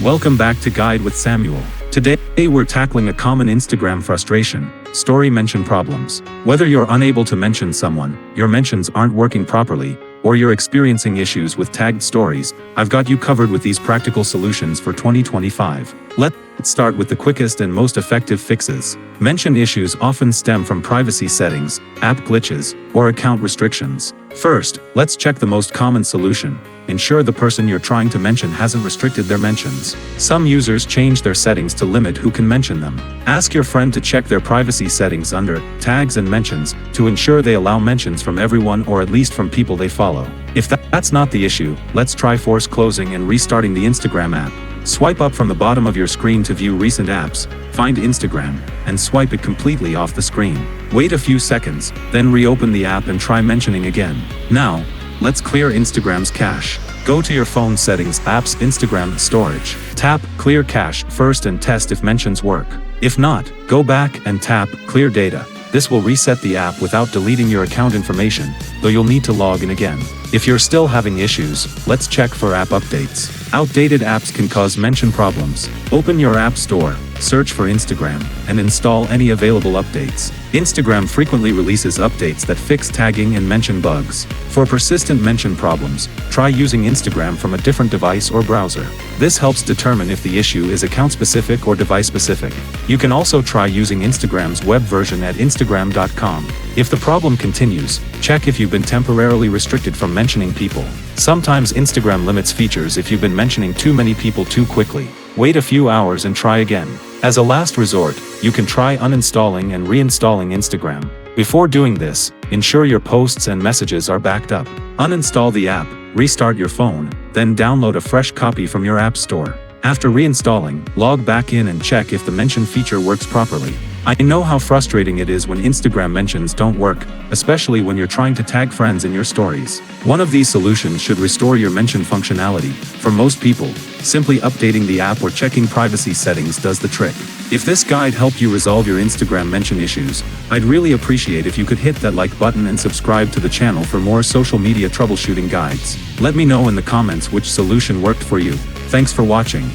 Welcome back to Guide with Samuel. Today we're tackling a common Instagram frustration: story mention problems. Whether you're unable to mention someone, your mentions aren't working properly, or you're experiencing issues with tagged stories, I've got you covered with these practical solutions for 2025. Let's start with the quickest and most effective fixes. Mention issues often stem from privacy settings, app glitches, or account restrictions. First, let's check the most common solution. Ensure the person you're trying to mention hasn't restricted their mentions. Some users change their settings to limit who can mention them. Ask your friend to check their privacy settings under Tags and Mentions to ensure they allow mentions from everyone or at least from people they follow. If that's not the issue, let's try force closing and restarting the Instagram app. Swipe up from the bottom of your screen to view recent apps, find Instagram, and swipe it completely off the screen. Wait a few seconds, then reopen the app and try mentioning again. Now, let's clear Instagram's cache. Go to your phone settings, apps, Instagram, storage. Tap Clear Cache first and test if mentions work. If not, go back and tap Clear Data. This will reset the app without deleting your account information, though you'll need to log in again. If you're still having issues, let's check for app updates. Outdated apps can cause mention problems. Open your app store, search for Instagram, and install any available updates. Instagram frequently releases updates that fix tagging and mention bugs. For persistent mention problems, try using Instagram from a different device or browser. This helps determine if the issue is account-specific or device-specific. You can also try using Instagram's web version at instagram.com. If the problem continues, check if you've been temporarily restricted from mentioning people. Sometimes Instagram limits features if you've been mentioning too many people too quickly. Wait a few hours and try again. As a last resort, you can try uninstalling and reinstalling Instagram. Before doing this, ensure your posts and messages are backed up. Uninstall the app, restart your phone, then download a fresh copy from your app store. After reinstalling, log back in and check if the mention feature works properly. I know how frustrating it is when Instagram mentions don't work, especially when you're trying to tag friends in your stories. One of these solutions should restore your mention functionality. For most people, simply updating the app or checking privacy settings does the trick. If this guide helped you resolve your Instagram mention issues, I'd really appreciate if you could hit that like button and subscribe to the channel for more social media troubleshooting guides. Let me know in the comments which solution worked for you. Thanks for watching.